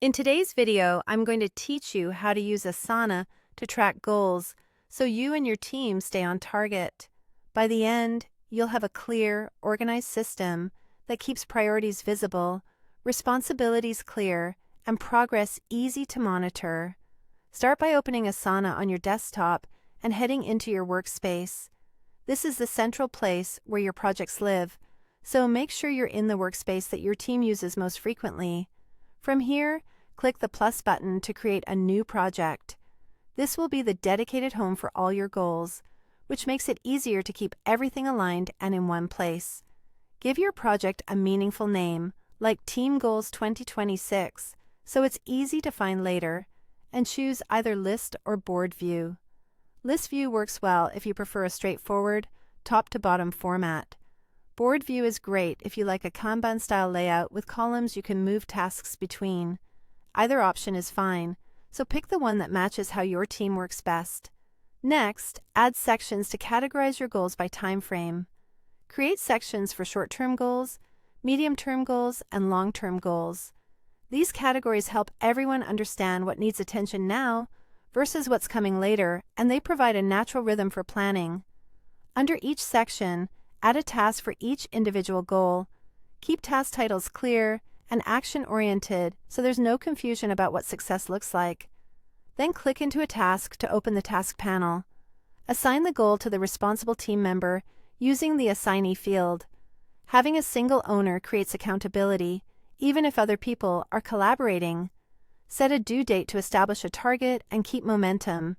In today's video, I'm going to teach you how to use Asana to track goals so you and your team stay on target. By the end, you'll have a clear, organized system that keeps priorities visible, responsibilities clear, and progress easy to monitor. Start by opening Asana on your desktop and heading into your workspace. This is the central place where your projects live, so make sure you're in the workspace that your team uses most frequently. From here, click the plus button to create a new project. This will be the dedicated home for all your goals, which makes it easier to keep everything aligned and in one place. Give your project a meaningful name, like Team Goals 2026, so it's easy to find later, and choose either List or Board View. List View works well if you prefer a straightforward, top-to-bottom format. Board View is great if you like a Kanban-style layout with columns you can move tasks between. Either option is fine, so pick the one that matches how your team works best. Next, add sections to categorize your goals by time frame. Create sections for short-term goals, medium-term goals, and long-term goals. These categories help everyone understand what needs attention now versus what's coming later, and they provide a natural rhythm for planning. Under each section, add a task for each individual goal. Keep task titles clear and action-oriented so there's no confusion about what success looks like. Then click into a task to open the task panel. Assign the goal to the responsible team member using the assignee field. Having a single owner creates accountability, even if other people are collaborating. Set a due date to establish a target and keep momentum.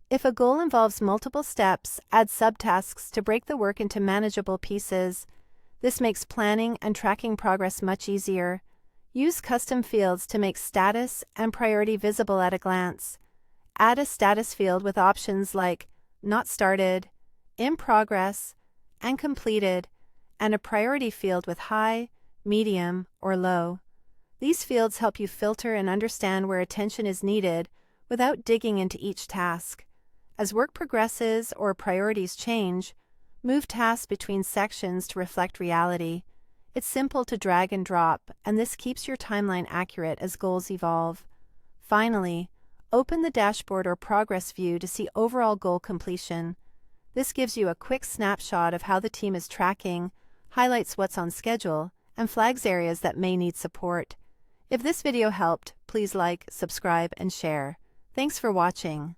If a goal involves multiple steps, add subtasks to break the work into manageable pieces. This makes planning and tracking progress much easier. Use custom fields to make status and priority visible at a glance. Add a status field with options like Not Started, In Progress, and Completed, and a priority field with high, medium, or low. These fields help you filter and understand where attention is needed without digging into each task. As work progresses or priorities change, move tasks between sections to reflect reality. It's simple to drag and drop, and this keeps your timeline accurate as goals evolve. Finally, open the dashboard or progress view to see overall goal completion. This gives you a quick snapshot of how the team is tracking, highlights what's on schedule, and flags areas that may need support. If this video helped, please like, subscribe, and share. Thanks for watching.